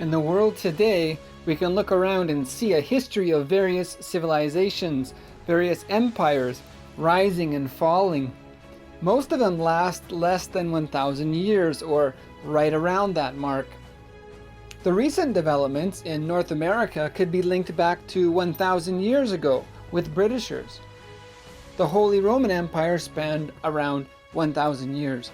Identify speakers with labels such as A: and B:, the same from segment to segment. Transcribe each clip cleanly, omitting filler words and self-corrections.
A: In the world today, we can look around and see a history of various civilizations, various empires, rising and falling. Most of them last less than 1,000 years, or right around that mark. The recent developments in North America could be linked back to 1,000 years ago with Britishers. The Holy Roman Empire spanned around 1,000 years.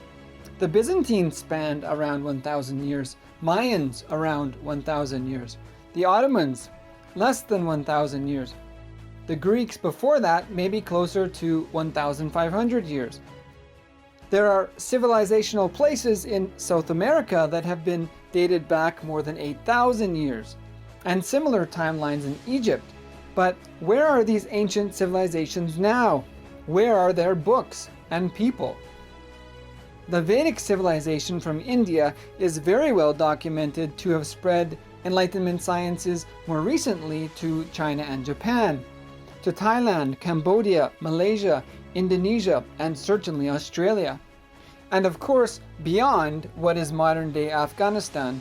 A: The Byzantines spanned around 1,000 years. Mayans around 1,000 years. The Ottomans less than 1,000 years. The Greeks before that maybe closer to 1,500 years. There are civilizational places in South America that have been dated back more than 8,000 years, and similar timelines in Egypt. But where are these ancient civilizations now? Where are their books and people? The Vedic civilization from India is very well documented to have spread enlightenment sciences more recently to China and Japan, to Thailand, Cambodia, Malaysia, Indonesia, and certainly Australia. And of course, beyond what is modern-day Afghanistan.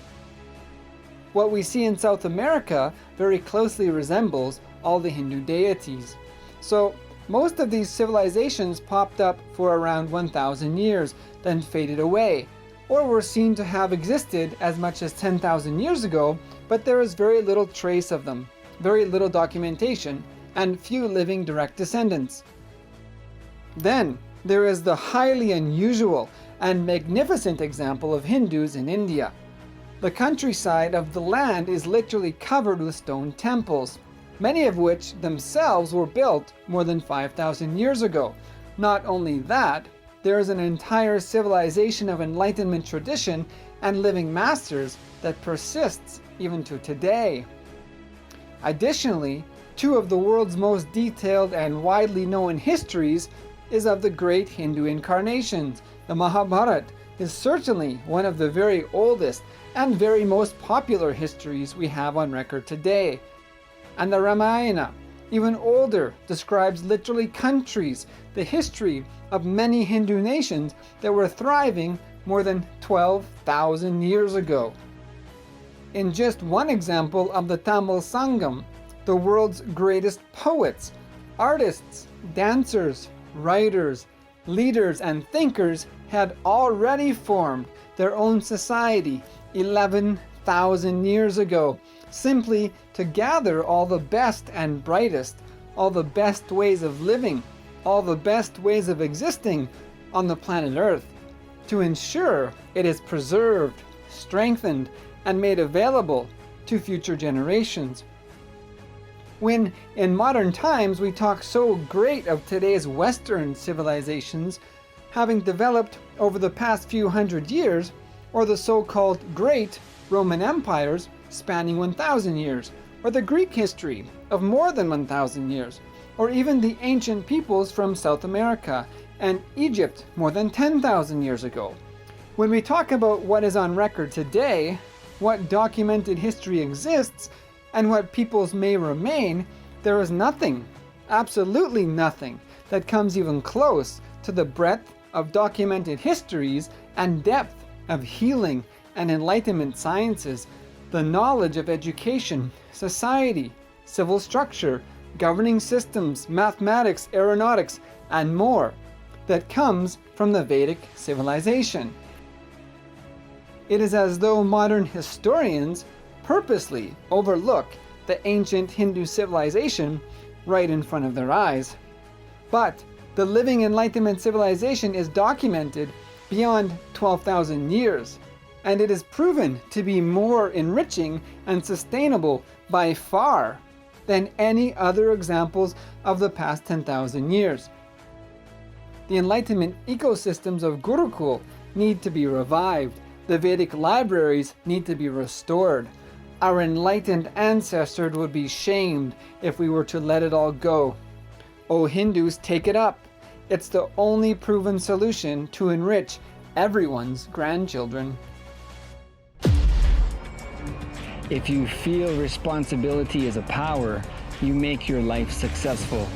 A: What we see in South America very closely resembles all the Hindu deities. So most of these civilizations popped up for around 1,000 years, then faded away, or were seen to have existed as much as 10,000 years ago, but there is very little trace of them, very little documentation, and few living direct descendants. Then there is the highly unusual and magnificent example of Hindus in India. The countryside of the land is literally covered with stone temples, many of which themselves were built more than 5,000 years ago. Not only that, there is an entire civilization of enlightenment tradition and living masters that persists even to today. Additionally, two of the world's most detailed and widely known histories is of the great Hindu incarnations. The Mahabharata is certainly one of the very oldest and very most popular histories we have on record today. And the Ramayana, even older, describes literally countries, the history of many Hindu nations that were thriving more than 12,000 years ago. In just one example of the Tamil Sangam, the world's greatest poets, artists, dancers, writers, leaders, and thinkers had already formed their own society 11,000 years ago, simply to gather all the best and brightest, all the best ways of living, all the best ways of existing on the planet Earth, to ensure it is preserved, strengthened, and made available to future generations. When in modern times we talk so great of today's Western civilizations having developed over the past few hundred years, or the so-called great Roman empires spanning 1,000 years, or the Greek history of more than 1,000 years, or even the ancient peoples from South America and Egypt more than 10,000 years ago. When we talk about what is on record today, what documented history exists, and what peoples may remain, there is nothing, absolutely nothing, that comes even close to the breadth of documented histories and depth of healing and enlightenment sciences, the knowledge of education, society, civil structure, governing systems, mathematics, aeronautics, and more that comes from the Vedic civilization. It is as though modern historians purposely overlook the ancient Hindu civilization right in front of their eyes. But the living Enlightenment civilization is documented beyond 12,000 years, and it is proven to be more enriching and sustainable by far than any other examples of the past 10,000 years. The Enlightenment ecosystems of Gurukul need to be revived. The Vedic libraries need to be restored. Our enlightened ancestors would be shamed if we were to let it all go. O Hindus, take it up. It's the only proven solution to enrich everyone's grandchildren.
B: If you feel responsibility is a power, you make your life successful.